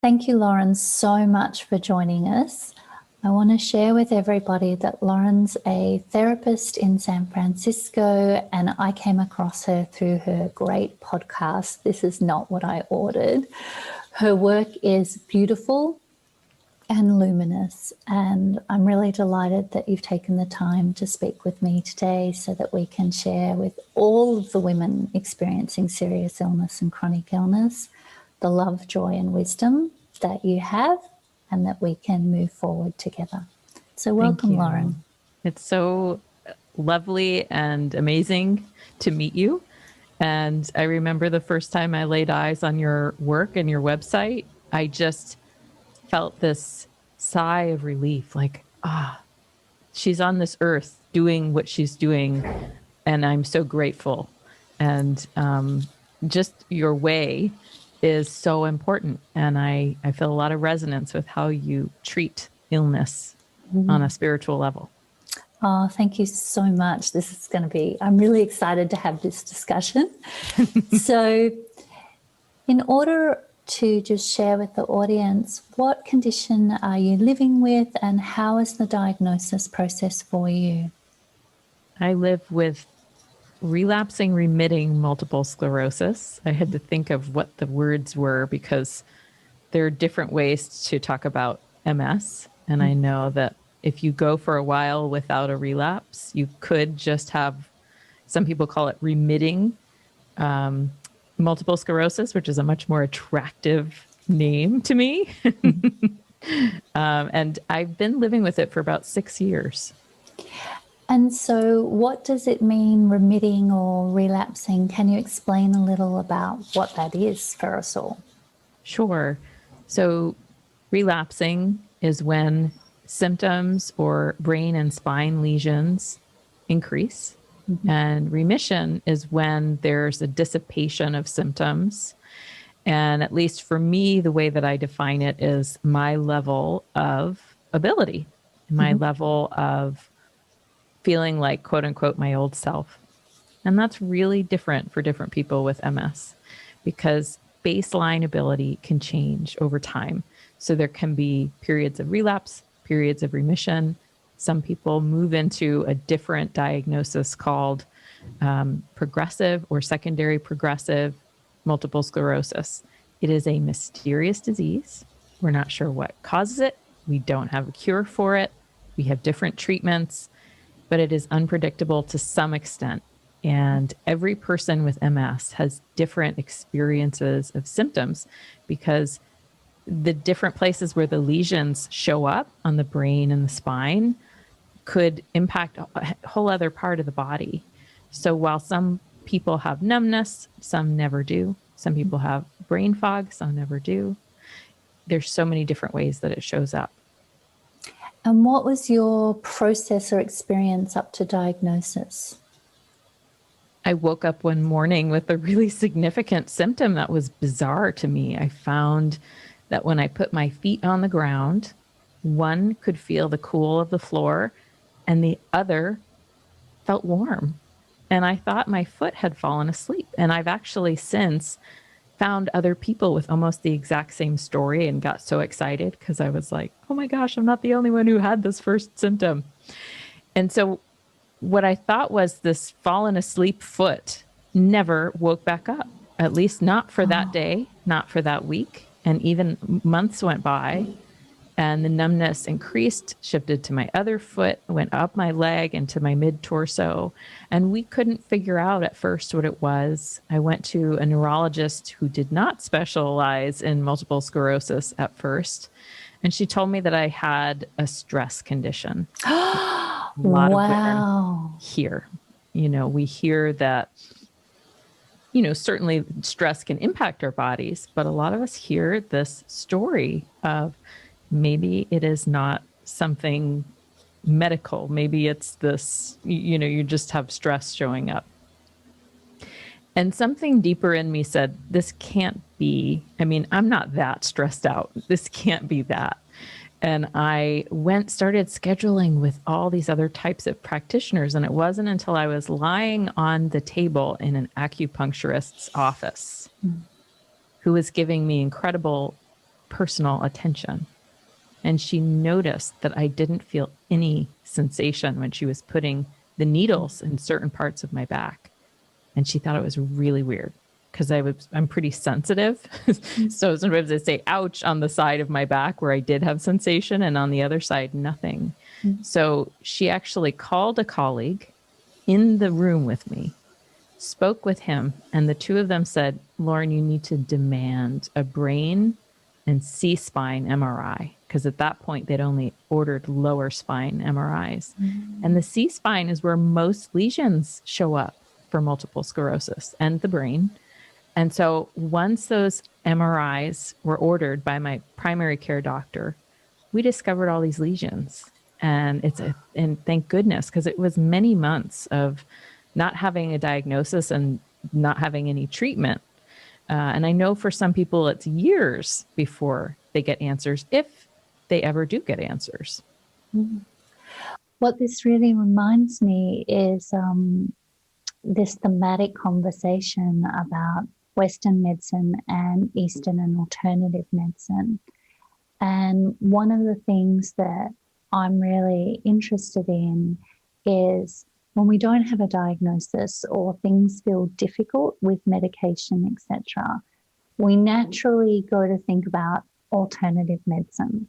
Thank you, Lauren, so much for joining us. I want to share with everybody that Lauren's a therapist in San Francisco, and I came across her through her great podcast, This Is Not What I Ordered. Her work is beautiful and luminous, and I'm really delighted that you've taken the time to speak with me today so that we can share with all of the women experiencing serious illness and chronic illness the love, joy and wisdom that you have, and that we can move forward together. So welcome, Lauren. It's so lovely and amazing to meet you. And I remember the first time I laid eyes on your work and your website, I just felt this sigh of relief, like, she's on this earth doing what she's doing, and I'm so grateful. And just your way is so important. And I feel a lot of resonance with how you treat illness on a spiritual level. Oh, thank you so much. This is going to be, I'm really excited to have this discussion. So in order to just share with the audience, what condition are you living with and how is the diagnosis process for you? I live with relapsing remitting multiple sclerosis. I had to think of what the words were because there are different ways to talk about MS. And I know that if you go for a while without a relapse, you could just have, some people call it remitting multiple sclerosis, which is a much more attractive name to me. And I've been living with it for about 6 years. And so what does it mean, remitting or relapsing? Can you explain a little about what that is for us all? Sure. So relapsing is when symptoms or brain and spine lesions increase. And remission is when there's a dissipation of symptoms. And at least for me, the way that I define it is my level of ability, my level of feeling like, quote unquote, my old self. And that's really different for different people with MS because baseline ability can change over time. So there can be periods of relapse, periods of remission. Some people move into a different diagnosis called progressive or secondary progressive multiple sclerosis. It is a mysterious disease. We're not sure what causes it. We don't have a cure for it. We have different treatments, but it is unpredictable to some extent. And every person with MS has different experiences of symptoms because the different places where the lesions show up on the brain and the spine could impact a whole other part of the body. So while some people have numbness, some never do. Some people have brain fog, some never do. There's so many different ways that it shows up. And what was your process or experience up to diagnosis? I woke up one morning with a really significant symptom that was bizarre to me. I found that when I put my feet on the ground, one could feel the cool of the floor and the other felt warm. And I thought my foot had fallen asleep. And I've actually since found other people with almost the exact same story and got so excited because I was like, oh my gosh, I'm not the only one who had this first symptom. And so what I thought was this fallen asleep foot never woke back up, at least not for that day, not for that week. And even months went by and the numbness increased, shifted to my other foot, went up my leg into my mid-torso. And we couldn't figure out at first what it was. I went to a neurologist who did not specialize in multiple sclerosis at first. And she told me that I had a stress condition. A lot of women hear, we hear that, certainly stress can impact our bodies, but a lot of us hear this story of maybe it is not something medical. Maybe it's this, you just have stress showing up. And something deeper in me said, this can't be, I'm not that stressed out. This can't be that. And I started scheduling with all these other types of practitioners. And it wasn't until I was lying on the table in an acupuncturist's office who was giving me incredible personal attention. And she noticed that I didn't feel any sensation when she was putting the needles in certain parts of my back. And she thought it was really weird because I'm pretty sensitive. So sometimes I say, ouch, on the side of my back where I did have sensation, and on the other side, nothing. So she actually called a colleague in the room with me, spoke with him, and the two of them said, Lauren, you need to demand a brain and C-spine MRI, because at that point they'd only ordered lower spine MRIs. And the C-spine is where most lesions show up for multiple sclerosis, and the brain. And so once those MRIs were ordered by my primary care doctor, we discovered all these lesions. And and thank goodness, because it was many months of not having a diagnosis and not having any treatment. And I know for some people it's years before they get answers, if they ever do get answers. What this really reminds me is this thematic conversation about Western medicine and Eastern and alternative medicine. And one of the things that I'm really interested in is when we don't have a diagnosis or things feel difficult with medication, etc., we naturally go to think about alternative medicine.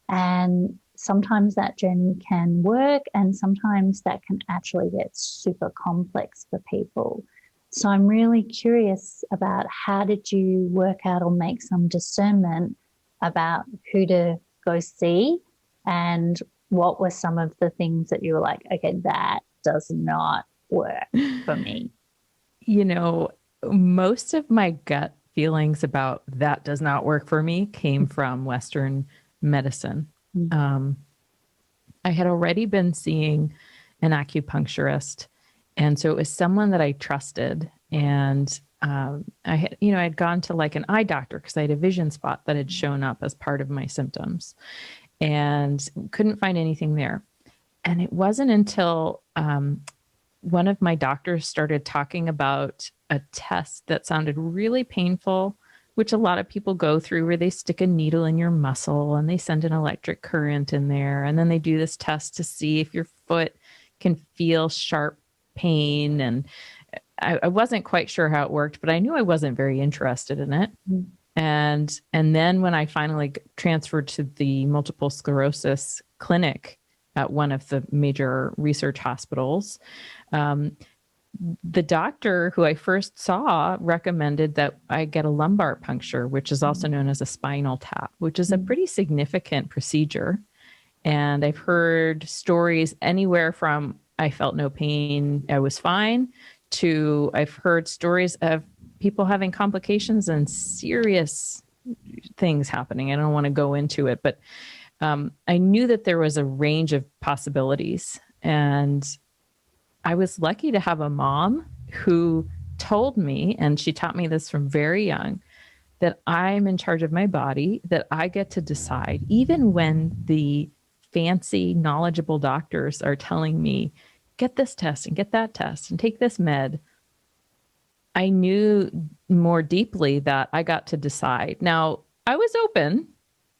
And sometimes that journey can work, and sometimes that can actually get super complex for people. So I'm really curious about, how did you work out or make some discernment about who to go see, and what were some of the things that you were like, okay, that does not work for me? You know, most of my gut feelings about that does not work for me came from Western medicine. I had already been seeing an acupuncturist, and so it was someone that I trusted. And I'd gone to like an eye doctor because I had a vision spot that had shown up as part of my symptoms, and couldn't find anything there. And it wasn't until one of my doctors started talking about a test that sounded really painful, which a lot of people go through, where they stick a needle in your muscle and they send an electric current in there. And then they do this test to see if your foot can feel sharp pain. And I wasn't quite sure how it worked, but I knew I wasn't very interested in it. And then when I finally transferred to the multiple sclerosis clinic at one of the major research hospitals, the doctor who I first saw recommended that I get a lumbar puncture, which is also known as a spinal tap, which is a pretty significant procedure. And I've heard stories anywhere from I felt no pain, I was fine, to I've heard stories of people having complications and serious things happening. I don't want to go into it, but I knew that there was a range of possibilities. And I was lucky to have a mom who told me, and she taught me this from very young, that I'm in charge of my body, that I get to decide, even when the fancy, knowledgeable doctors are telling me, get this test and get that test and take this med. I knew more deeply that I got to decide. Now, I was open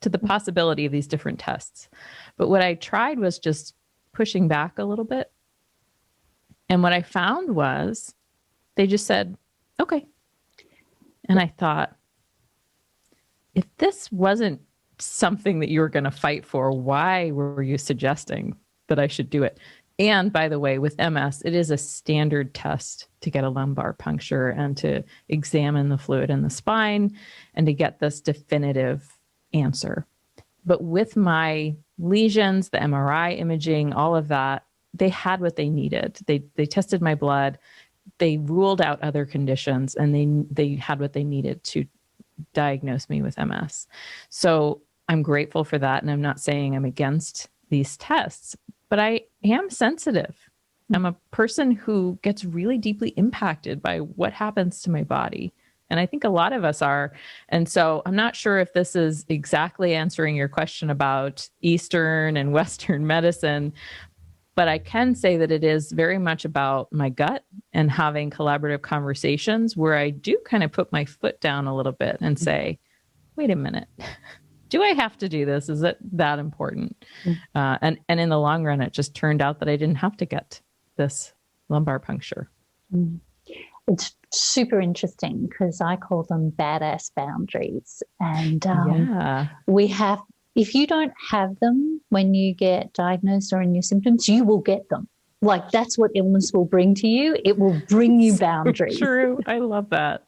to the possibility of these different tests, but what I tried was just pushing back a little bit. And what I found was they just said, okay. And I thought, if this wasn't something that you were going to fight for, why were you suggesting that I should do it? And by the way, with MS, it is a standard test to get a lumbar puncture and to examine the fluid in the spine and to get this definitive answer. But with my lesions, the MRI imaging, all of that, they had what they needed. They tested my blood, they ruled out other conditions, and they had what they needed to diagnose me with MS. So I'm grateful for that. And I'm not saying I'm against these tests, but I am sensitive. I'm a person who gets really deeply impacted by what happens to my body. And I think a lot of us are. And so I'm not sure if this is exactly answering your question about Eastern and Western medicine, but I can say that it is very much about my gut and having collaborative conversations where I do kind of put my foot down a little bit and say, wait a minute. Do I have to do this? Is it that important? And in the long run, it just turned out that I didn't have to get this lumbar puncture. It's super interesting because I call them badass boundaries. And if you don't have them when you get diagnosed or in your symptoms, you will get them. Like, that's what illness will bring to you. It will bring you boundaries. So true. I love that.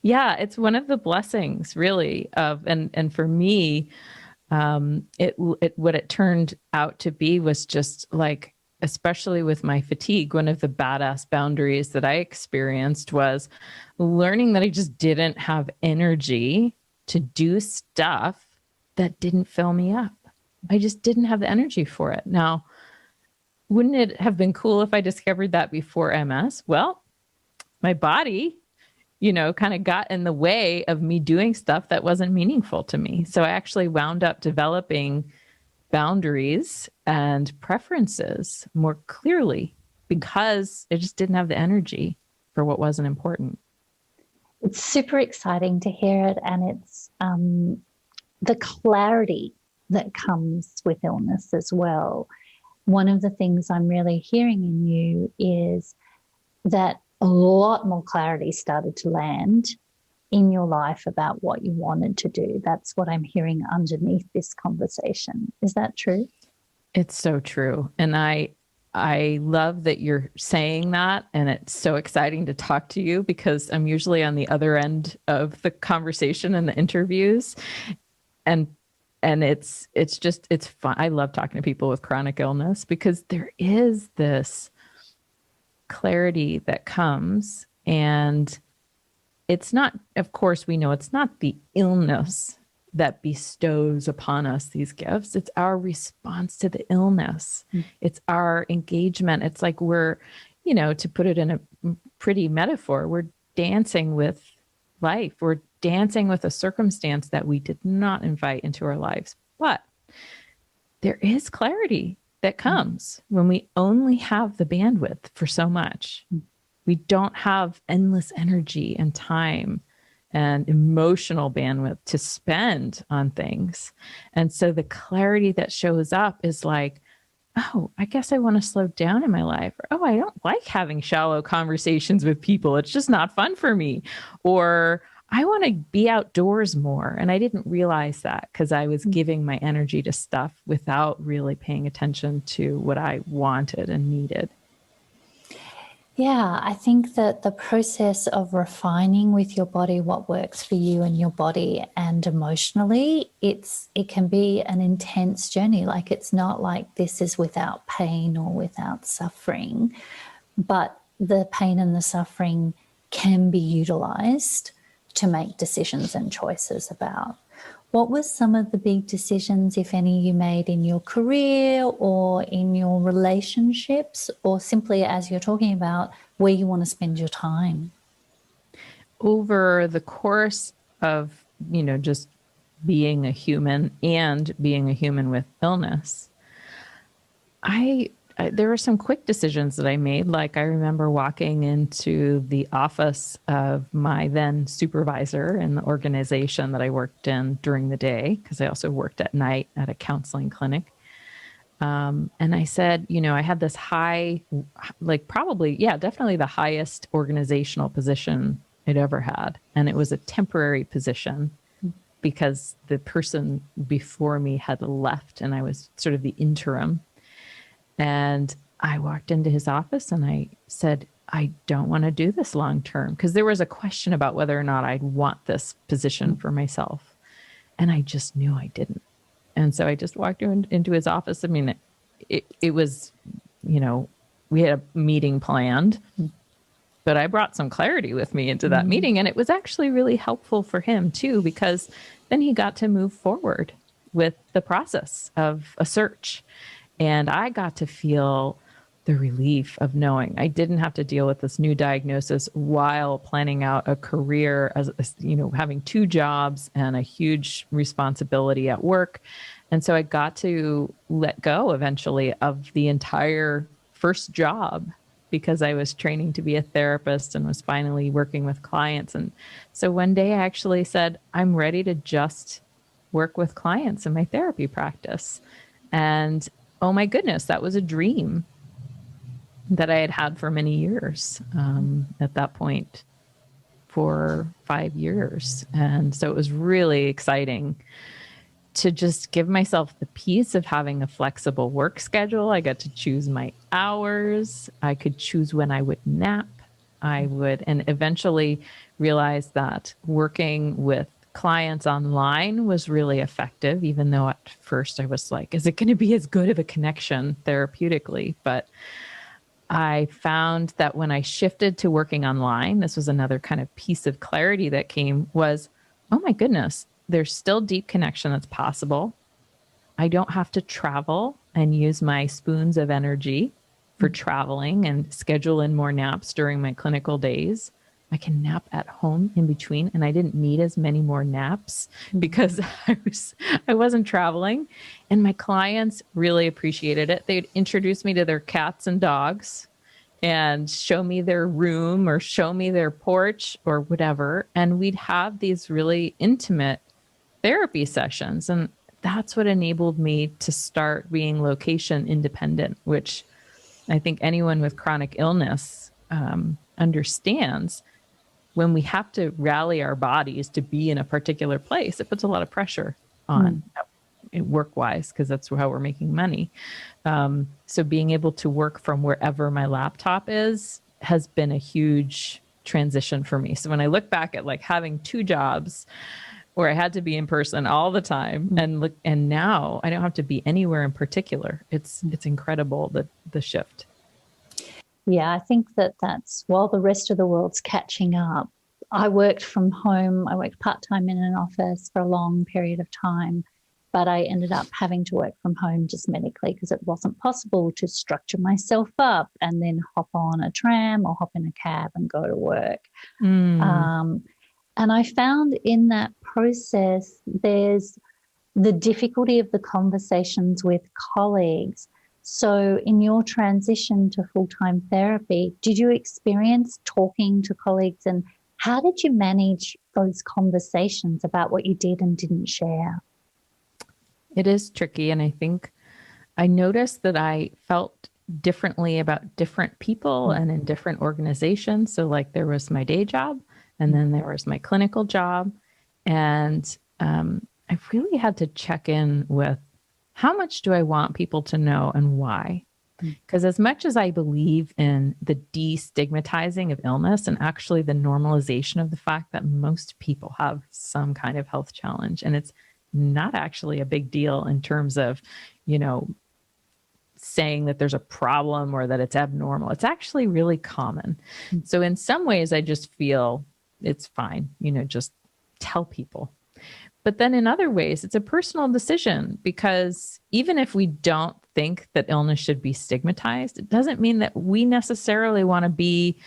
Yeah, it's one of the blessings, really, and for me, what it turned out to be was just like, especially with my fatigue, one of the badass boundaries that I experienced was learning that I just didn't have energy to do stuff that didn't fill me up. I just didn't have the energy for it. Now, wouldn't it have been cool if I discovered that before MS? Well, my body, kind of got in the way of me doing stuff that wasn't meaningful to me. So I actually wound up developing boundaries and preferences more clearly because I just didn't have the energy for what wasn't important. It's super exciting to hear it. And it's the clarity that comes with illness as well. One of the things I'm really hearing in you is that a lot more clarity started to land in your life about what you wanted to do. That's what I'm hearing underneath this conversation. Is that true? It's so true. And I love that you're saying that. And it's so exciting to talk to you because I'm usually on the other end of the conversation and the interviews. And it's fun. I love talking to people with chronic illness because there is this clarity that comes, and it's not, of course, we know it's not the illness that bestows upon us these gifts. It's our response to the illness. It's our engagement. It's like we're, to put it in a pretty metaphor, we're dancing with life. We're dancing with a circumstance that we did not invite into our lives. But there is clarity that comes when we only have the bandwidth for so much. We don't have endless energy and time and emotional bandwidth to spend on things. And so the clarity that shows up is like, oh, I guess I want to slow down in my life. Or, oh, I don't like having shallow conversations with people. It's just not fun for me. Or I want to be outdoors more. And I didn't realize that because I was giving my energy to stuff without really paying attention to what I wanted and needed. Yeah, I think that the process of refining with your body what works for you and your body and emotionally, it can be an intense journey. Like, it's not like this is without pain or without suffering, but the pain and the suffering can be utilized to make decisions and choices about. What were some of the big decisions, if any, you made in your career or in your relationships, or simply as you're talking about where you want to spend your time? Over the course of, just being a human and being a human with illness, there were some quick decisions that I made. Like, I remember walking into the office of my then supervisor in the organization that I worked in during the day, because I also worked at night at a counseling clinic. And I said, I had this high, definitely the highest organizational position I'd ever had. And it was a temporary position because the person before me had left and I was sort of the interim. And I walked into his office and I said, I don't want to do this long term, because there was a question about whether or not I'd want this position for myself. And I just knew I didn't. And so I just walked into his office. I mean, it was, we had a meeting planned, but I brought some clarity with me into that meeting. And it was actually really helpful for him too, because then he got to move forward with the process of a search. And I got to feel the relief of knowing I didn't have to deal with this new diagnosis while planning out a career as, having two jobs and a huge responsibility at work. And so I got to let go eventually of the entire first job because I was training to be a therapist and was finally working with clients. And so one day I actually said, I'm ready to just work with clients in my therapy practice. And oh my goodness, that was a dream that I had had for many years at that point, for 5 years. And so it was really exciting to just give myself the peace of having a flexible work schedule. I got to choose my hours. I could choose when I would nap. And eventually realize that working with clients online was really effective, even though at first I was like, is it going to be as good of a connection therapeutically? But I found that when I shifted to working online, this was another kind of piece of clarity that came was, oh my goodness, there's still deep connection that's possible. I don't have to travel and use my spoons of energy for traveling and schedule in more naps during my clinical days. I can nap at home in between, and I didn't need as many more naps because I wasn't traveling. And my clients really appreciated it. They'd introduce me to their cats and dogs and show me their room or show me their porch or whatever. And we'd have these really intimate therapy sessions. And that's what enabled me to start being location independent, which I think anyone with chronic illness understands. When we have to rally our bodies to be in a particular place, it puts a lot of pressure on work-wise, because that's how we're making money. So being able to work from wherever my laptop is has been a huge transition for me. So when I look back at like having 2 jobs where I had to be in person all the time, and now I don't have to be anywhere in particular. It's incredible, the shift. Yeah, I think that's while the rest of the world's catching up. I worked from home. I worked part-time in an office for a long period of time, but I ended up having to work from home just medically because it wasn't possible to structure myself up and then hop on a tram or hop in a cab and go to work. And I found in that process, there's the difficulty of the conversations with colleagues. So in your transition to full-time therapy, did you experience talking to colleagues, and how did you manage those conversations about what you did and didn't share? It is tricky. And I think I noticed that I felt differently about different people and in different organizations. So like there was my day job, and then there was my clinical job. And I really had to check in with, how much do I want people to know and why? Because as much as I believe in the destigmatizing of illness and actually the normalization of the fact that most people have some kind of health challenge, and it's not actually a big deal in terms of, saying that there's a problem or that it's abnormal. It's actually really common. So in some ways, I just feel it's fine, just tell people. But then in other ways, it's a personal decision, because even if we don't think that illness should be stigmatized, it doesn't mean that we necessarily want to be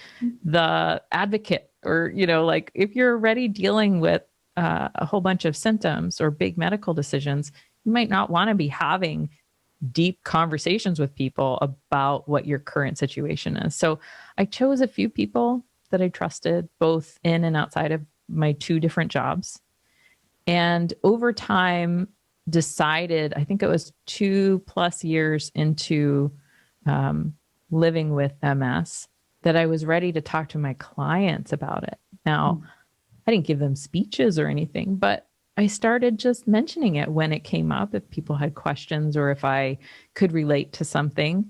the advocate, or, like if you're already dealing with a whole bunch of symptoms or big medical decisions, you might not want to be having deep conversations with people about what your current situation is. So I chose a few people that I trusted, both in and outside of my 2 different jobs. And over time decided, I think it was 2+ years into living with MS, that I was ready to talk to my clients about it. Now, I didn't give them speeches or anything, but I started just mentioning it when it came up, if people had questions or if I could relate to something.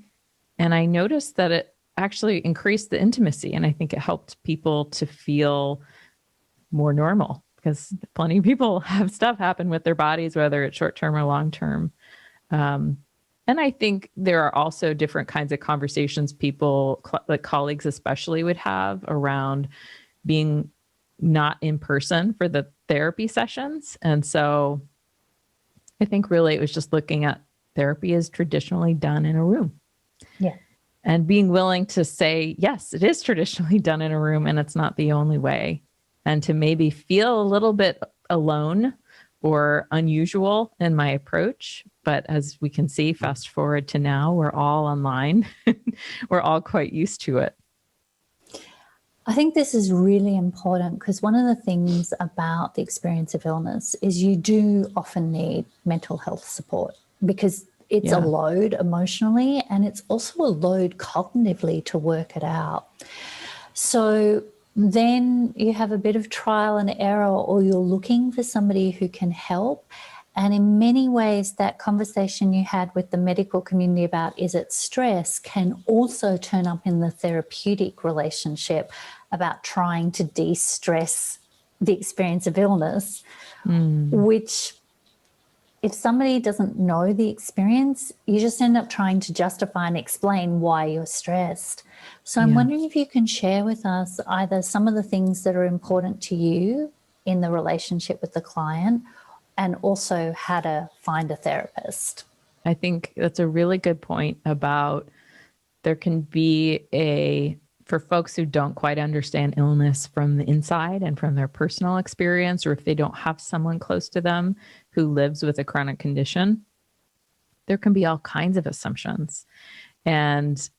And I noticed that it actually increased the intimacy. And I think it helped people to feel more normal, because plenty of people have stuff happen with their bodies, whether it's short-term or long-term. And I think there are also different kinds of conversations people, like colleagues especially, would have around being not in person for the therapy sessions. And so I think really it was just looking at therapy as traditionally done in a room. Yeah. And being willing to say, yes, it is traditionally done in a room and it's not the only way. And to maybe feel a little bit alone or unusual in my approach. But as we can see, fast forward to now, we're all online. We're all quite used to it. I think this is really important because one of the things about the experience of illness is you do often need mental health support because it's a load emotionally and it's also a load cognitively to work it out. So then you have a bit of trial and error, or you're looking for somebody who can help. And in many ways, that conversation you had with the medical community about is it stress can also turn up in the therapeutic relationship about trying to de-stress the experience of illness, which if somebody doesn't know the experience, you just end up trying to justify and explain why you're stressed. So I'm wondering if you can share with us either some of the things that are important to you in the relationship with the client and also how to find a therapist. I think that's a really good point about there can be for folks who don't quite understand illness from the inside and from their personal experience, or if they don't have someone close to them who lives with a chronic condition, there can be all kinds of assumptions. And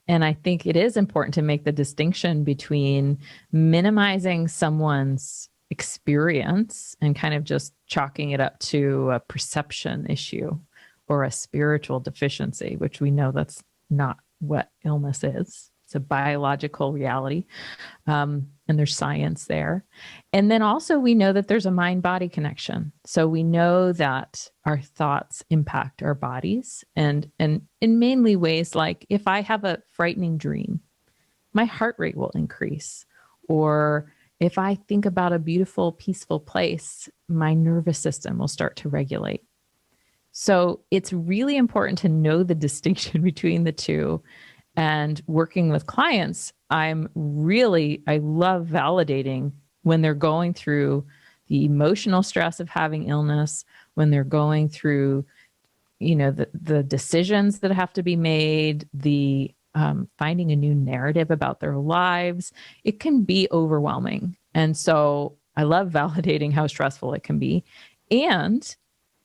I think it is important to make the distinction between minimizing someone's experience and kind of just chalking it up to a perception issue or a spiritual deficiency, which we know that's not what illness is. It's a biological reality. And there's science there. And then also we know that there's a mind-body connection. So we know that our thoughts impact our bodies and in mainly ways like if I have a frightening dream, my heart rate will increase. Or if I think about a beautiful, peaceful place, my nervous system will start to regulate. So it's really important to know the distinction between the two. And working with clients, I love validating when they're going through the emotional stress of having illness, when they're going through, the decisions that have to be made, the finding a new narrative about their lives. It can be overwhelming. And so I love validating how stressful it can be. And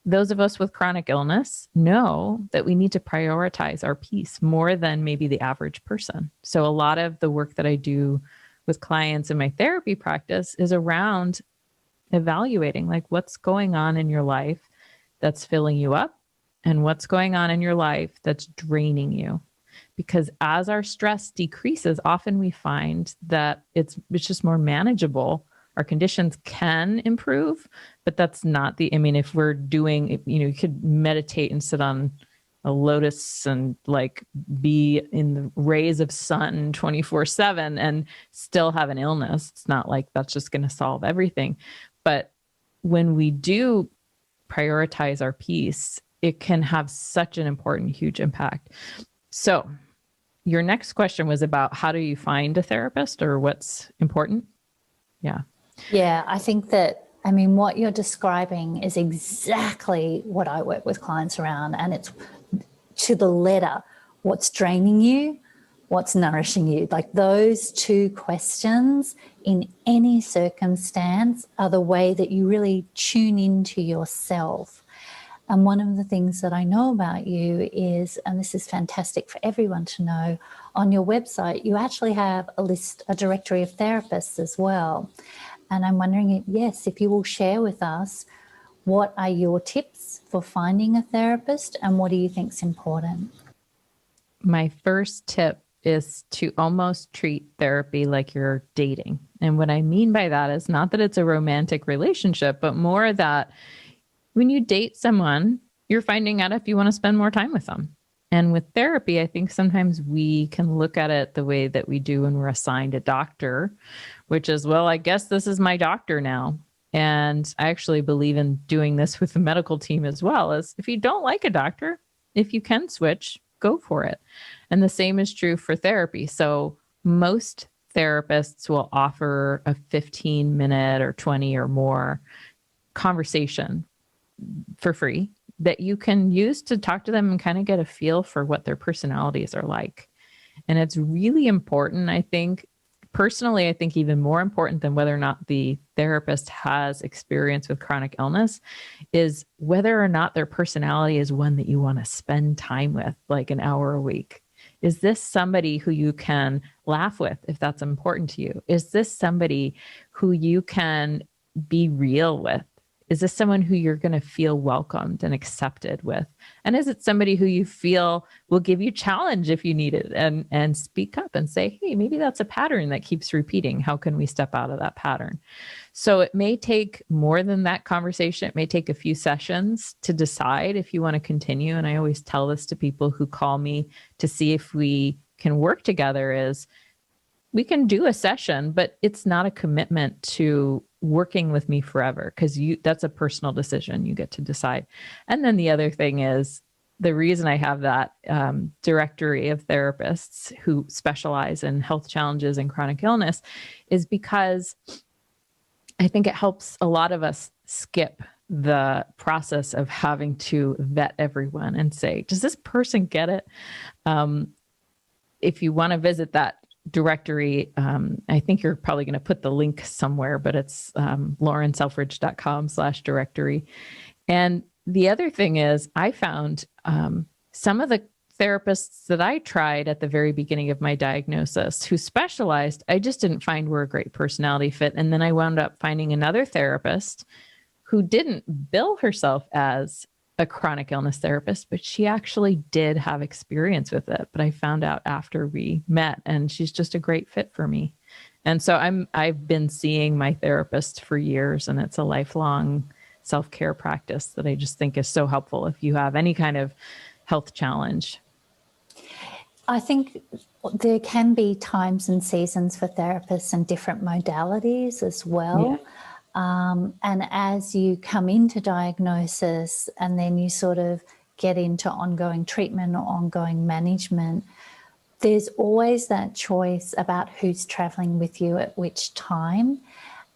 those of us with chronic illness know that we need to prioritize our peace more than maybe the average person. So a lot of the work that I do with clients in my therapy practice is around evaluating like what's going on in your life that's filling you up and what's going on in your life that's draining you. Because as our stress decreases, often we find that it's just more manageable. Our conditions can improve, but that's not if we're doing, you could meditate and sit on a lotus and like be in the rays of sun 24/7 and still have an illness. It's not like that's just going to solve everything. But when we do prioritize our peace, it can have such an important, huge impact. So your next question was about how do you find a therapist or what's important? Yeah. Yeah, I think that, what you're describing is exactly what I work with clients around. And it's to the letter, what's draining you, what's nourishing you. Like those two questions in any circumstance are the way that you really tune into yourself. And one of the things that I know about you is, and this is fantastic for everyone to know, on your website, you actually have a directory of therapists as well. And I'm wondering, if you will share with us, what are your tips for finding a therapist and what do you think is important? My first tip is to almost treat therapy like you're dating. And what I mean by that is not that it's a romantic relationship, but more that when you date someone, you're finding out if you want to spend more time with them. And with therapy, I think sometimes we can look at it the way that we do when we're assigned a doctor, which is, well, I guess this is my doctor now. And I actually believe in doing this with the medical team as well, as if you don't like a doctor, if you can switch, go for it. And the same is true for therapy. So most therapists will offer a 15-minute or 20 or more conversation for free that you can use to talk to them and kind of get a feel for what their personalities are like. And it's really important, I think, personally, I think even more important than whether or not the therapist has experience with chronic illness is whether or not their personality is one that you want to spend time with, like an hour a week. Is this somebody who you can laugh with if that's important to you? Is this somebody who you can be real with? Is this someone who you're going to feel welcomed and accepted with? And is it somebody who you feel will give you challenge if you need it and speak up and say, hey, maybe that's a pattern that keeps repeating. How can we step out of that pattern? So it may take more than that conversation. It may take a few sessions to decide if you want to continue. And I always tell this to people who call me to see if we can work together is we can do a session, but it's not a commitment to working with me forever because that's a personal decision. You get to decide. And then the other thing is the reason I have that directory of therapists who specialize in health challenges and chronic illness is because I think it helps a lot of us skip the process of having to vet everyone and say, does this person get it? If you want to visit that directory, I think you're probably going to put the link somewhere, but it's laurenselfridge.com/directory. And the other thing is I found some of the therapists that I tried at the very beginning of my diagnosis who specialized, I just didn't find were a great personality fit. And then I wound up finding another therapist who didn't bill herself as a chronic illness therapist, but she actually did have experience with it. But I found out after we met, and she's just a great fit for me. And so I've been seeing my therapist for years, and it's a lifelong self-care practice that I just think is so helpful if you have any kind of health challenge. I think there can be times and seasons for therapists and different modalities as well. Yeah. And as you come into diagnosis and then you sort of get into ongoing treatment or ongoing management, there's always that choice about who's traveling with you at which time.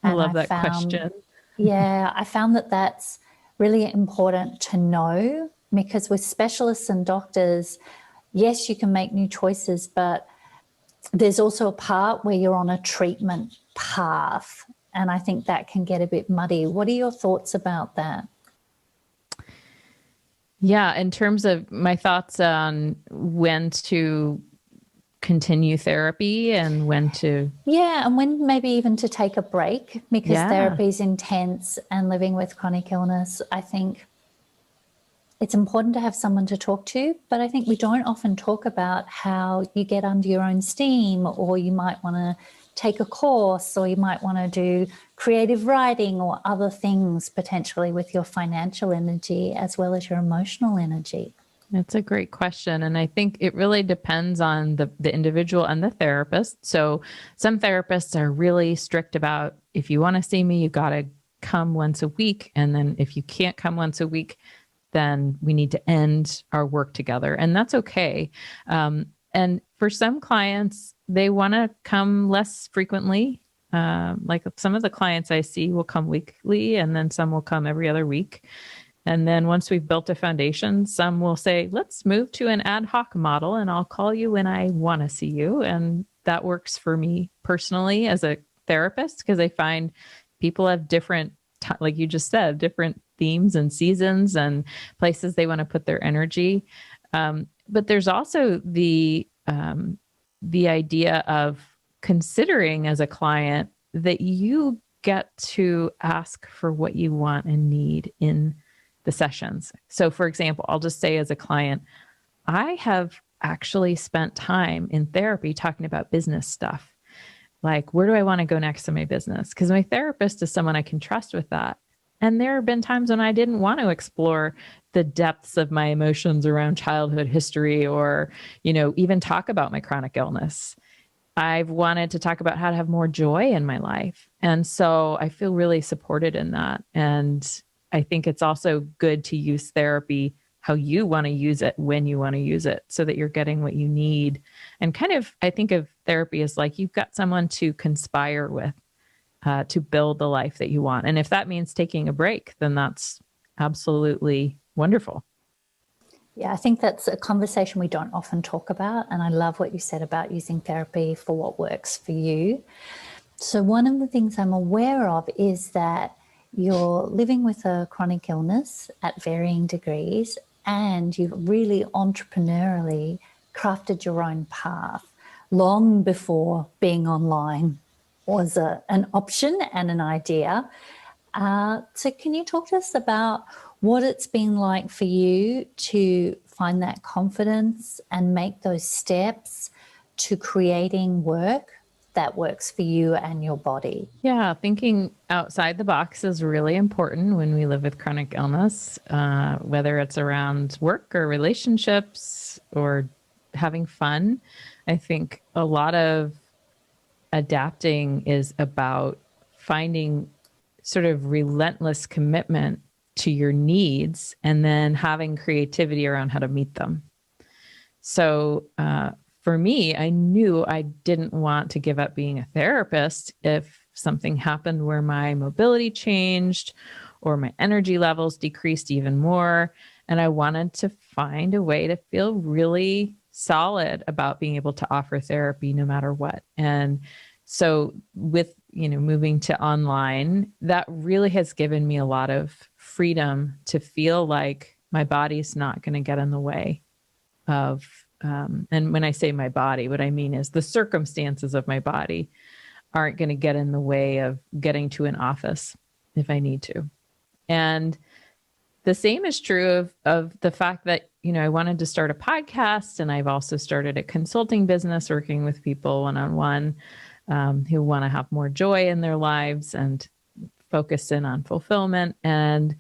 And I love that question. Yeah, I found that that's really important to know because with specialists and doctors, yes, you can make new choices, but there's also a part where you're on a treatment path. And I think that can get a bit muddy. What are your thoughts about that? Yeah, in terms of my thoughts on when to continue therapy and when to... Yeah, and when maybe even to take a break because therapy is intense and living with chronic illness, I think it's important to have someone to talk to, but I think we don't often talk about how you get under your own steam, or you might want to take a course, or you might want to do creative writing or other things potentially with your financial energy as well as your emotional energy. That's a great question. And I think it really depends on the individual and the therapist. So some therapists are really strict about, if you want to see me, you got to come once a week. And then if you can't come once a week, then we need to end our work together. And that's okay. And for some clients, they want to come less frequently. Like some of the clients I see will come weekly, and then some will come every other week. And then once we've built a foundation, some will say, let's move to an ad hoc model and I'll call you when I want to see you. And that works for me personally as a therapist, because I find people have different, like you just said, different themes and seasons and places they want to put their energy. But there's also the idea of considering as a client that you get to ask for what you want and need in the sessions. So for example, I'll just say as a client, I have actually spent time in therapy talking about business stuff. Like, where do I want to go next in my business? Because my therapist is someone I can trust with that. And there have been times when I didn't want to explore the depths of my emotions around childhood history, or, even talk about my chronic illness. I've wanted to talk about how to have more joy in my life. And so I feel really supported in that. And I think it's also good to use therapy how you want to use it, when you want to use it, so that you're getting what you need. And kind of, I think of therapy as like you've got someone to conspire with, to build the life that you want. And if that means taking a break, then that's absolutely wonderful. Yeah, I think that's a conversation we don't often talk about. And I love what you said about using therapy for what works for you. So, one of the things I'm aware of is that you're living with a chronic illness at varying degrees, and you've really entrepreneurially crafted your own path long before being online was an option and an idea. So, can you talk to us about what it's been like for you to find that confidence and make those steps to creating work that works for you and your body? Yeah, thinking outside the box is really important when we live with chronic illness, whether it's around work or relationships or having fun. I think a lot of adapting is about finding sort of relentless commitment to your needs and then having creativity around how to meet them. So for me, I knew I didn't want to give up being a therapist if something happened where my mobility changed or my energy levels decreased even more. And I wanted to find a way to feel really solid about being able to offer therapy no matter what. And so with, moving to online, that really has given me a lot of freedom to feel like my body's not going to get in the way of, and when I say my body, what I mean is the circumstances of my body aren't going to get in the way of getting to an office if I need to. And the same is true of the fact that, I wanted to start a podcast, and I've also started a consulting business working with people one-on-one who want to have more joy in their lives and focus in on fulfillment. And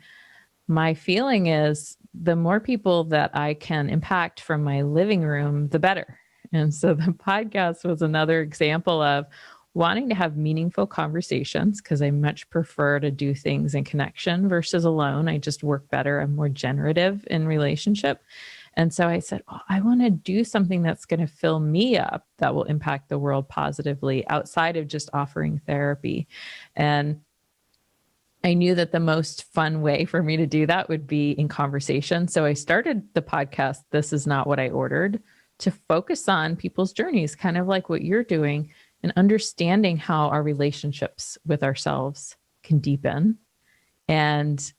my feeling is the more people that I can impact from my living room, the better. And so the podcast was another example of wanting to have meaningful conversations, because I much prefer to do things in connection versus alone. I just work better. I'm more generative in relationship. And so I said, I want to do something that's going to fill me up, that will impact the world positively outside of just offering therapy. And I knew that the most fun way for me to do that would be in conversation. So I started the podcast, This Is Not What I Ordered, to focus on people's journeys, kind of like what you're doing, and understanding how our relationships with ourselves can deepen and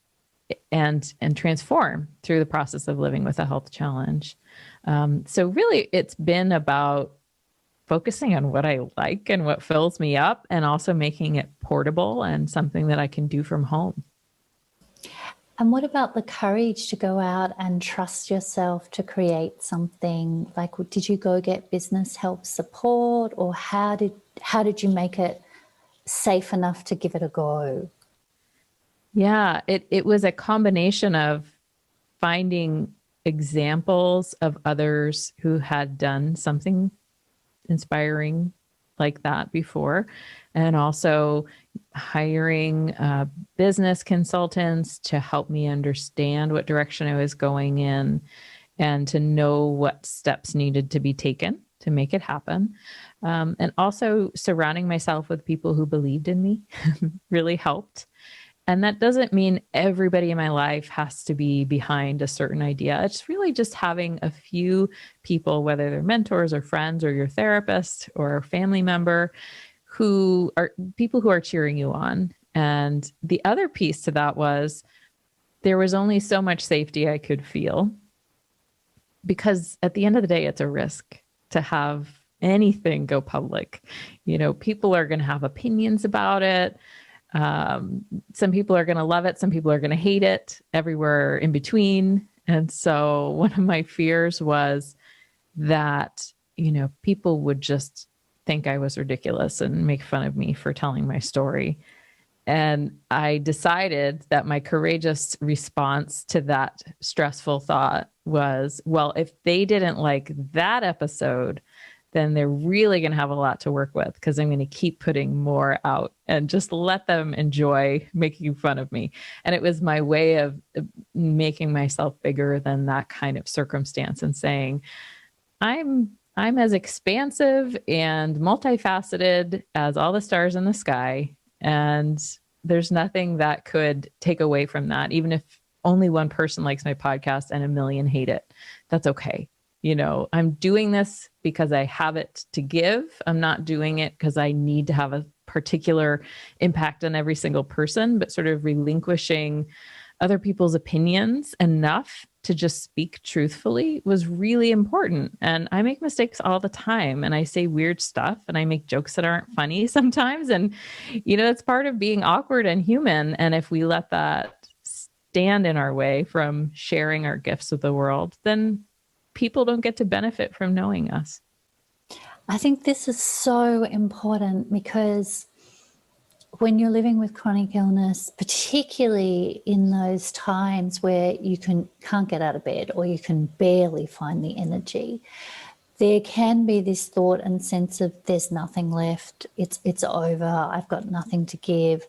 transform through the process of living with a health challenge. So really, it's been about focusing on what I like and what fills me up, and also making it portable and something that I can do from home. And what about the courage to go out and trust yourself to create something? Like, did you go get business help support, or how did you make it safe enough to give it a go? Yeah, it was a combination of finding examples of others who had done something inspiring like that before, and also hiring business consultants to help me understand what direction I was going in and to know what steps needed to be taken to make it happen. And also surrounding myself with people who believed in me really helped. And that doesn't mean everybody in my life has to be behind a certain idea. It's really just having a few people, whether they're mentors or friends or your therapist or a family member, who are people who are cheering you on. And the other piece to that was there was only so much safety I could feel, because at the end of the day, it's a risk to have anything go public. People are going to have opinions about it. Some people are going to love it. Some people are going to hate it, everywhere in between. And so one of my fears was that, people would just think I was ridiculous and make fun of me for telling my story. And I decided that my courageous response to that stressful thought was, well, if they didn't like that episode, then they're really going to have a lot to work with, because I'm going to keep putting more out and just let them enjoy making fun of me. And it was my way of making myself bigger than that kind of circumstance and saying, I'm as expansive and multifaceted as all the stars in the sky. And there's nothing that could take away from that, even if only one person likes my podcast and a million hate it. That's okay. I'm doing this because I have it to give. I'm not doing it because I need to have a particular impact on every single person, but sort of relinquishing other people's opinions enough to just speak truthfully was really important. And I make mistakes all the time, and I say weird stuff, and I make jokes that aren't funny sometimes. And, it's part of being awkward and human. And if we let that stand in our way from sharing our gifts with the world, then people don't get to benefit from knowing us. I think this is so important because when you're living with chronic illness, particularly in those times where you can't get out of bed or you can barely find the energy, there can be this thought and sense of there's nothing left, it's over, I've got nothing to give.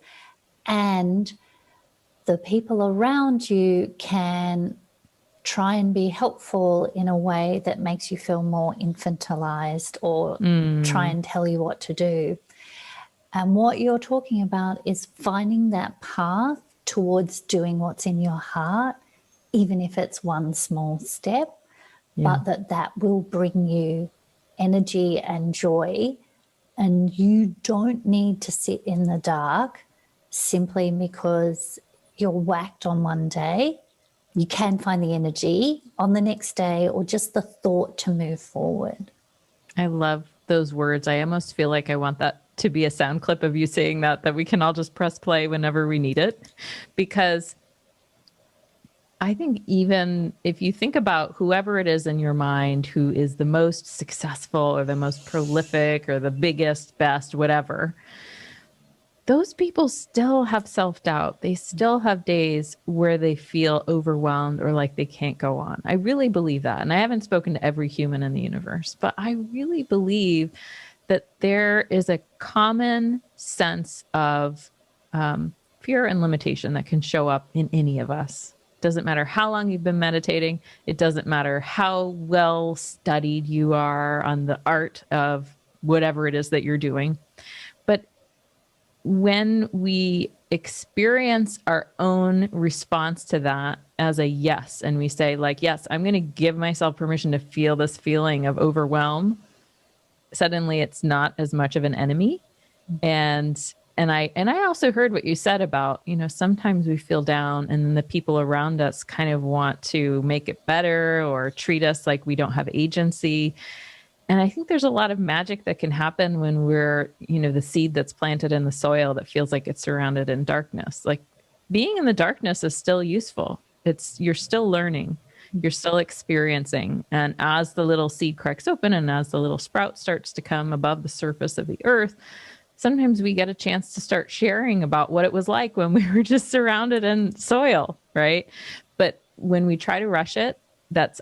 And the people around you can try and be helpful in a way that makes you feel more infantilized or try and tell you what to do. And what you're talking about is finding that path towards doing what's in your heart, even if it's one small step, but that will bring you energy and joy. And you don't need to sit in the dark simply because you're whacked on one day. You can find the energy on the next day or just the thought to move forward. I love those words. I almost feel like I want that to be a sound clip of you saying that we can all just press play whenever we need it. Because I think even if you think about whoever it is in your mind who is the most successful or the most prolific or the biggest, best, whatever, those people still have self-doubt. They still have days where they feel overwhelmed or like they can't go on. I really believe that. And I haven't spoken to every human in the universe, but I really believe that there is a common sense of fear and limitation that can show up in any of us. Doesn't matter how long you've been meditating. It doesn't matter how well studied you are on the art of whatever it is that you're doing. But when we experience our own response to that as a yes, and we say like, yes, I'm going to give myself permission to feel this feeling of overwhelm, suddenly it's not as much of an enemy. And I also heard what you said about, sometimes we feel down and then the people around us kind of want to make it better or treat us like we don't have agency. And I think there's a lot of magic that can happen when we're, the seed that's planted in the soil that feels like it's surrounded in darkness. Like being in the darkness is still useful. You're still learning, you're still experiencing. And as the little seed cracks open and as the little sprout starts to come above the surface of the earth, sometimes we get a chance to start sharing about what it was like when we were just surrounded in soil, right? But when we try to rush it, that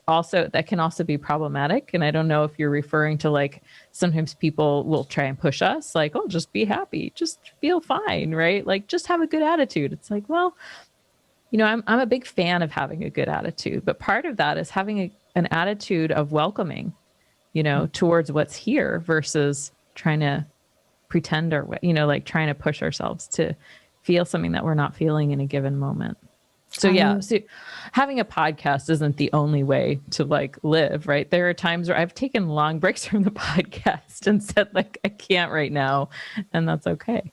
can also be problematic. And I don't know if you're referring to like, sometimes people will try and push us like, oh, just be happy, just feel fine, right? Like just have a good attitude. It's like, well, I'm a big fan of having a good attitude, but part of that is having an attitude of welcoming, towards what's here versus trying to pretend or, like trying to push ourselves to feel something that we're not feeling in a given moment. So so having a podcast isn't the only way to like live, right? There are times where I've taken long breaks from the podcast and said like, I can't right now. And that's okay.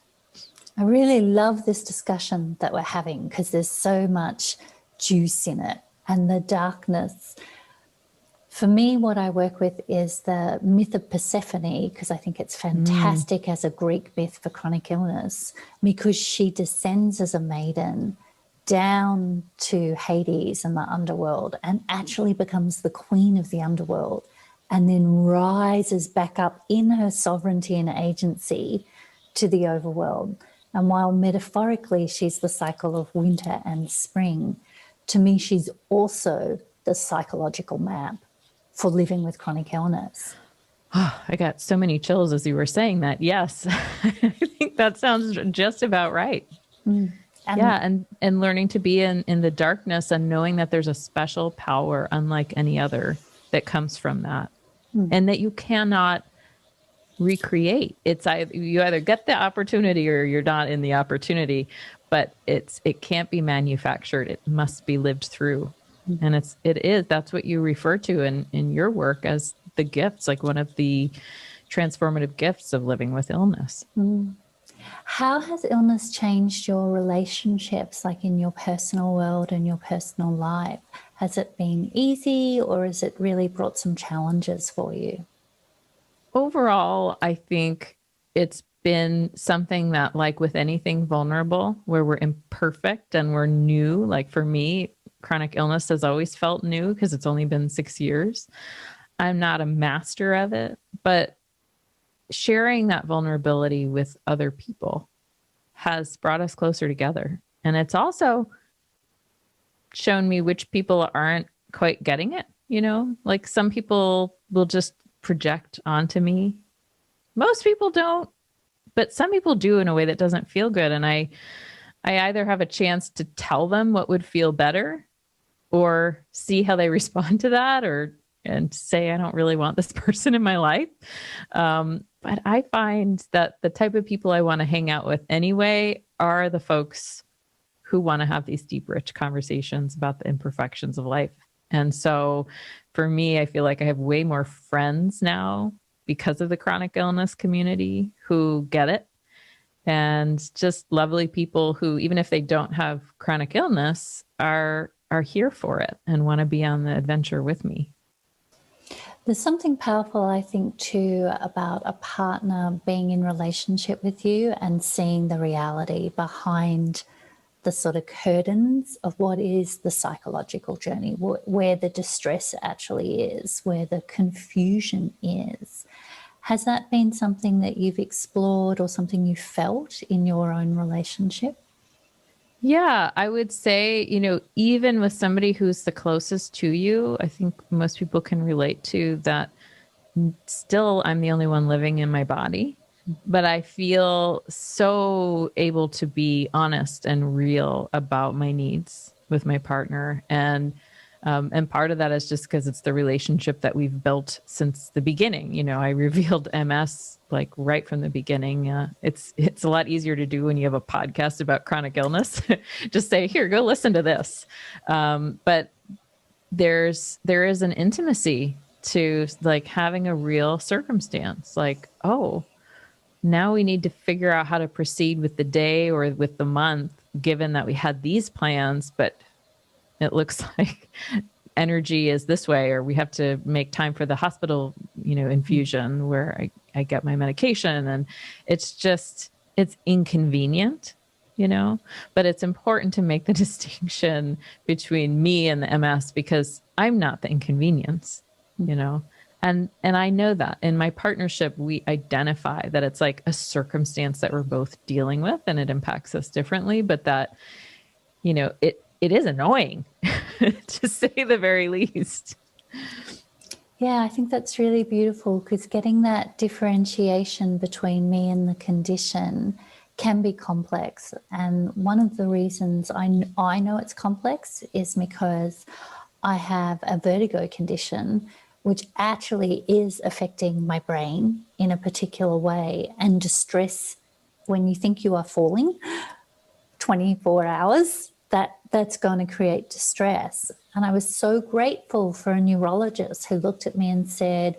I really love this discussion that we're having because there's so much juice in it. And the darkness, for me, what I work with is the myth of Persephone, because I think it's fantastic as a Greek myth for chronic illness, because she descends as a maiden down to Hades and the Underworld and actually becomes the queen of the Underworld and then rises back up in her sovereignty and agency to the overworld. And while metaphorically she's the cycle of winter and spring, to me she's also the psychological map for living with chronic illness. Oh, I got so many chills as you were saying that. Yes, I think that sounds just about right. And learning to be in the darkness and knowing that there's a special power unlike any other that comes from that and that you cannot recreate. It's you either get the opportunity or you're not in the opportunity. but it can't be manufactured. It must be lived through. And that's what you refer to in your work as the gifts, like one of the transformative gifts of living with illness. How has illness changed your relationships, like in your personal world and your personal life? Has it been easy, or has it really brought some challenges for you? Overall, I think it's been something that, like with anything vulnerable, where we're imperfect and we're new, like for me, chronic illness has always felt new because it's only been 6 years. I'm not a master of it, but sharing that vulnerability with other people has brought us closer together. And it's also shown me which people aren't quite getting it, like some people will just project onto me. Most people don't, but some people do in a way that doesn't feel good. And I either have a chance to tell them what would feel better or see how they respond to that, and say, I don't really want this person in my life. But I find that the type of people I want to hang out with anyway are the folks who want to have these deep, rich conversations about the imperfections of life. And so for me, I feel like I have way more friends now because of the chronic illness community who get it, and just lovely people who, even if they don't have chronic illness, are here for it and want to be on the adventure with me. There's something powerful, I think, too, about a partner being in relationship with you and seeing the reality behind the sort of curtains of what is the psychological journey, where the distress actually is, where the confusion is. Has that been something that you've explored or something you felt in your own relationship? Yeah, I would say, even with somebody who's the closest to you, I think most people can relate to that. Still, I'm the only one living in my body, but I feel so able to be honest and real about my needs with my partner. And part of that is just because it's the relationship that we've built since the beginning. I revealed MS like right from the beginning. It's a lot easier to do when you have a podcast about chronic illness. Just say, here, go listen to this. But there is an intimacy to like having a real circumstance. Like, oh, now we need to figure out how to proceed with the day or with the month, given that we had these plans, but it looks like energy is this way, or we have to make time for the hospital, infusion where I get my medication. And it's inconvenient, but it's important to make the distinction between me and the MS, because I'm not the inconvenience, and I know that in my partnership, we identify that it's like a circumstance that we're both dealing with and it impacts us differently, but that, it is annoying to say the very least. Yeah, I think that's really beautiful, because getting that differentiation between me and the condition can be complex. And one of the reasons I know it's complex is because I have a vertigo condition, which actually is affecting my brain in a particular way. And distress, when you think you are falling 24 hours, that's going to create distress. And I was so grateful for a neurologist who looked at me and said,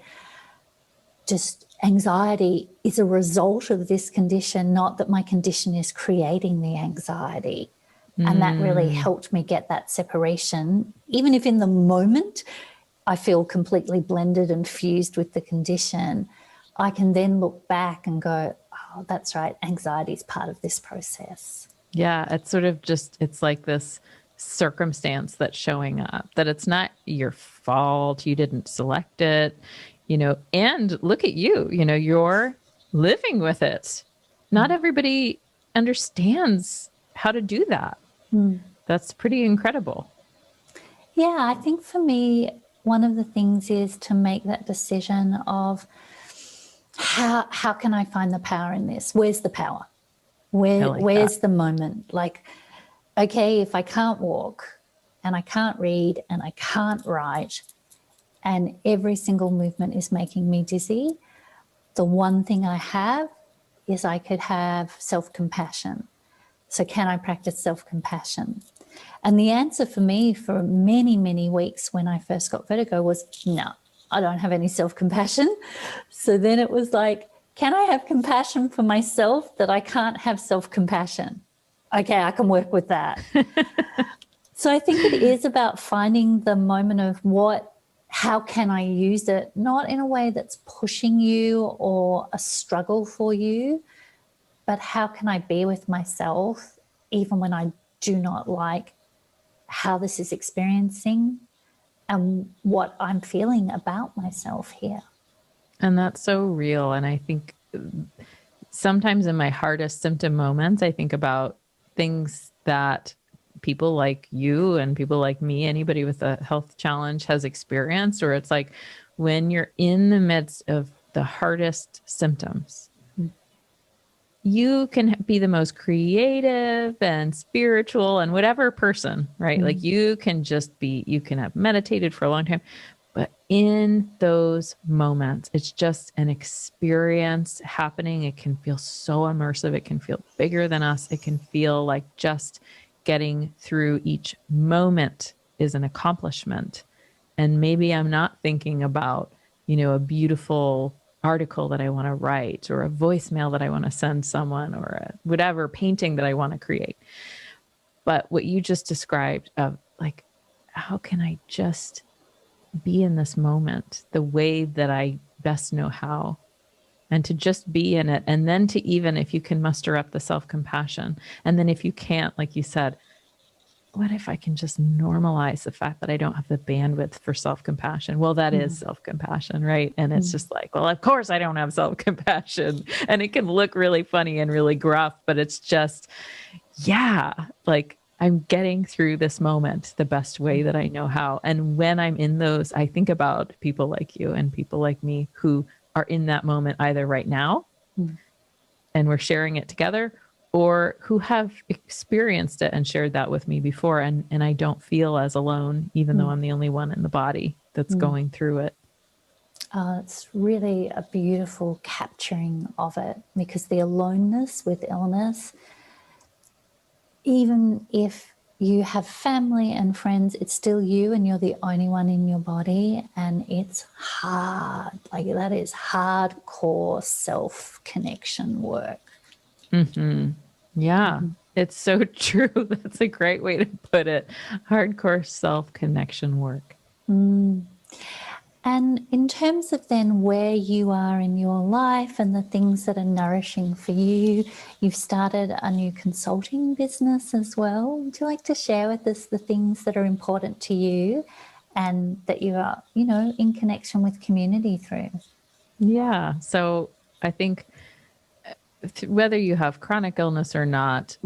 just anxiety is a result of this condition, not that my condition is creating the anxiety. And that really helped me get that separation. Even if in the moment I feel completely blended and fused with the condition, I can then look back and go, oh, that's right, anxiety is part of this process. Yeah, it's sort of it's like this circumstance that's showing up, that it's not your fault. You didn't select it, and look at you, you're living with it. Not everybody understands how to do that. That's pretty incredible. Yeah, I think for me, one of the things is to make that decision of how can I find the power in this? Where's the power? Where's the moment? Like, okay, if I can't walk and I can't read and I can't write and every single movement is making me dizzy, the one thing I have is I could have self-compassion. So can I practice self-compassion? And the answer for me for many, many weeks when I first got vertigo was, no, I don't have any self-compassion. So then it was like, can I have compassion for myself that I can't have self-compassion? Okay, I can work with that. So I think it is about finding the moment of how can I use it, not in a way that's pushing you or a struggle for you, but how can I be with myself even when I do not like how this is experiencing and what I'm feeling about myself here. And that's so real. And I think sometimes in my hardest symptom moments, I think about things that people like you and people like me, anybody with a health challenge has experienced, or it's like when you're in the midst of the hardest symptoms, you can be the most creative and spiritual and whatever person, right? Like you can have meditated for a long time, but in those moments, it's just an experience happening. It can feel so immersive. It can feel bigger than us. It can feel like just getting through each moment is an accomplishment. And maybe I'm not thinking about, a beautiful article that I want to write or a voicemail that I want to send someone or whatever painting that I want to create. But what you just described of like, how can I just be in this moment the way that I best know how, and to just be in it. And then to even, if you can muster up the self-compassion, and then if you can't, like you said, what if I can just normalize the fact that I don't have the bandwidth for self-compassion? Well, that is self-compassion, right? And it's just like, well, of course I don't have self-compassion. And it can look really funny and really gruff, but it's just, like I'm getting through this moment the best way that I know how. And when I'm in those, I think about people like you and people like me who are in that moment either right now and we're sharing it together, or who have experienced it and shared that with me before. And I don't feel as alone, even though I'm the only one in the body that's going through it. It's really a beautiful capturing of it, because the aloneness with illness, even if you have family and friends, it's still you and you're the only one in your body. And it's hard. Like that is hardcore self-connection work. Yeah, it's so true. That's a great way to put it. Hardcore self-connection work. And in terms of then where you are in your life and the things that are nourishing for you, you've started a new consulting business as well. Would you like to share with us the things that are important to you and that you are, in connection with community through? Yeah. So I think whether you have chronic illness or not,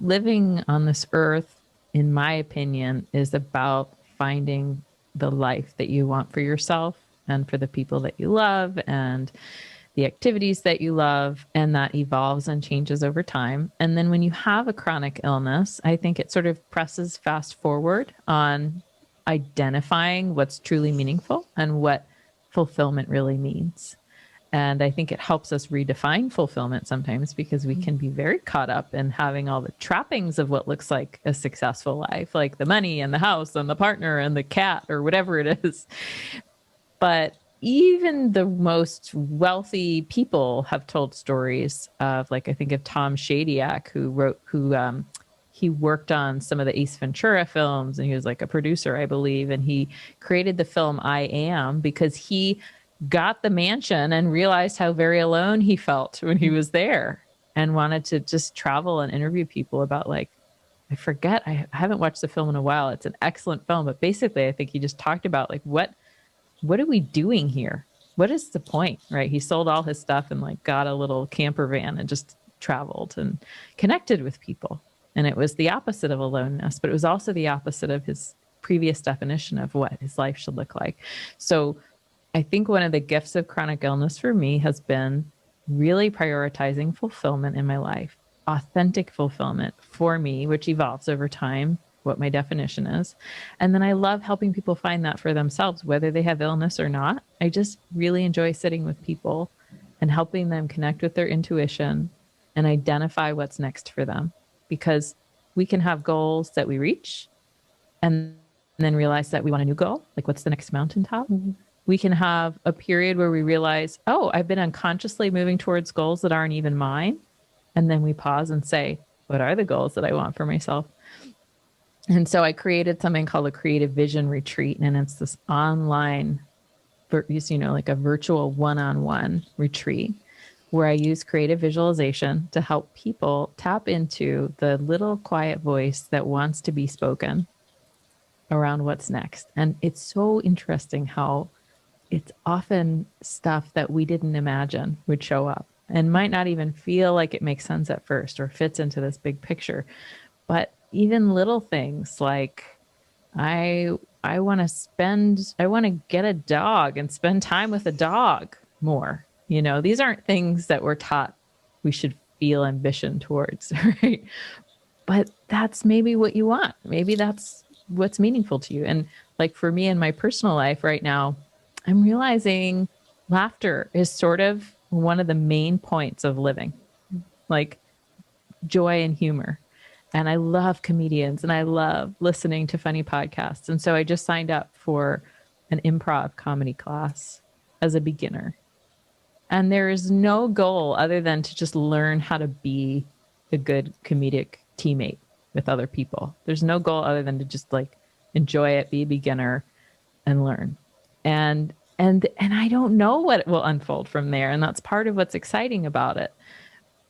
living on this earth, in my opinion, is about finding the life that you want for yourself and for the people that you love and the activities that you love, and that evolves and changes over time. And then when you have a chronic illness, I think it sort of presses fast forward on identifying what's truly meaningful and what fulfillment really means. And I think it helps us redefine fulfillment sometimes, because we can be very caught up in having all the trappings of what looks like a successful life, like the money and the house and the partner and the cat or whatever it is. But even the most wealthy people have told stories of, like, I think of Tom Shadyac, he worked on some of the Ace Ventura films, and he was like a producer, I believe. And he created the film I Am because he got the mansion and realized how very alone he felt when he was there, and wanted to just travel and interview people about, like, I haven't watched the film in a while. It's an excellent film, but basically I think he just talked about, like, what are we doing here? What is the point, right? He sold all his stuff and, like, got a little camper van and just traveled and connected with people. And it was the opposite of aloneness, but it was also the opposite of his previous definition of what his life should look like. So I think one of the gifts of chronic illness for me has been really prioritizing fulfillment in my life, authentic fulfillment for me, which evolves over time, what my definition is. And then I love helping people find that for themselves, whether they have illness or not. I just really enjoy sitting with people and helping them connect with their intuition and identify what's next for them. because we can have goals that we reach and then realize that we want a new goal. Like, what's the next mountaintop? We can have a period where we realize, oh, I've been unconsciously moving towards goals that aren't even mine. And then we pause and say, what are the goals that I want for myself? And so I created something called a Creative Vision Retreat. And it's this online, like a virtual one-on-one retreat where I use creative visualization to help people tap into the little quiet voice that wants to be spoken around what's next. And it's so interesting how it's often stuff that we didn't imagine would show up and might not even feel like it makes sense at first or fits into this big picture. But even little things like I want to get a dog and spend time with a dog more. These aren't things that we're taught we should feel ambition towards, right? But that's maybe what you want. Maybe that's what's meaningful to you. And like for me in my personal life right now, I'm realizing laughter is sort of one of the main points of living, like joy and humor. And I love comedians and I love listening to funny podcasts. And so I just signed up for an improv comedy class as a beginner. And there is no goal other than to just learn how to be a good comedic teammate with other people. There's no goal other than to just like enjoy it, be a beginner and learn. And I don't know what will unfold from there. And that's part of what's exciting about it.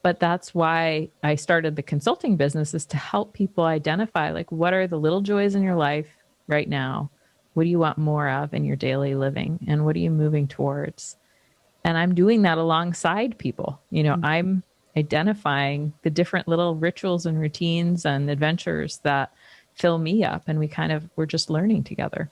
But that's why I started the consulting business, is to help people identify, like, what are the little joys in your life right now? What do you want more of in your daily living? And what are you moving towards? And I'm doing that alongside people. I'm identifying the different little rituals and routines and adventures that fill me up. And we're just learning together.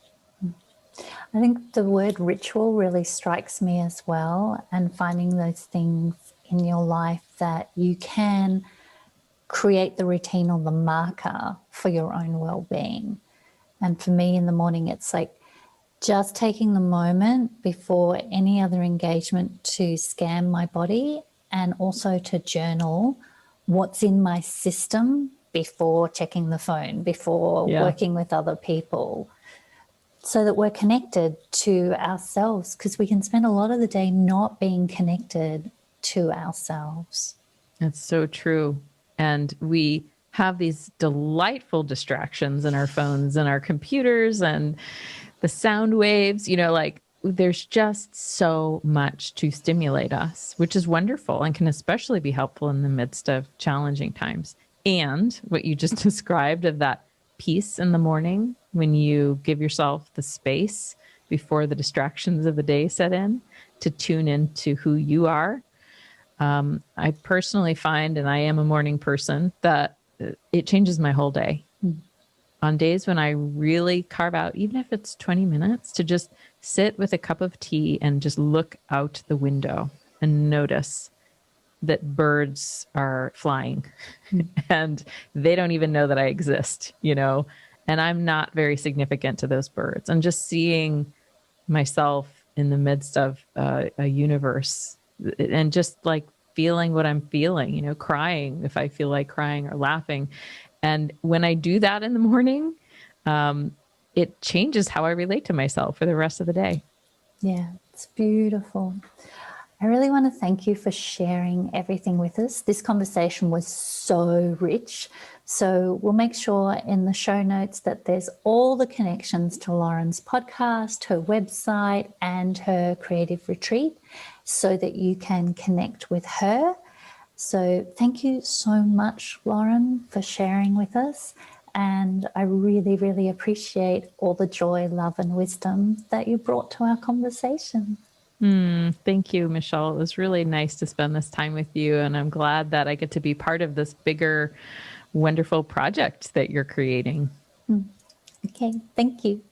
I think the word ritual really strikes me as well, and finding those things in your life that you can create the routine or the marker for your own well-being. And for me in the morning, it's like just taking the moment before any other engagement to scan my body and also to journal what's in my system before checking the phone, before working with other people, so that we're connected to ourselves, because we can spend a lot of the day not being connected to ourselves. That's so true. And we have these delightful distractions in our phones and our computers and the sound waves, like there's just so much to stimulate us, which is wonderful and can especially be helpful in the midst of challenging times. And what you just described of that peace in the morning, when you give yourself the space before the distractions of the day set in to tune into who you are. I personally find, and I am a morning person, that it changes my whole day. On days when I really carve out, even if it's 20 minutes, to just sit with a cup of tea and just look out the window and notice that birds are flying and they don't even know that I exist, and I'm not very significant to those birds. And just seeing myself in the midst of a universe and just like feeling what I'm feeling, crying if I feel like crying or laughing. And when I do that in the morning, it changes how I relate to myself for the rest of the day. Yeah, it's beautiful. I really want to thank you for sharing everything with us. This conversation was so rich. So we'll make sure in the show notes that there's all the connections to Lauren's podcast, her website, and her creative retreat so that you can connect with her. So thank you so much, Lauren, for sharing with us. And I really, really appreciate all the joy, love, and wisdom that you brought to our conversation. Thank you, Michelle. It was really nice to spend this time with you. And I'm glad that I get to be part of this bigger, wonderful project that you're creating. Okay, thank you.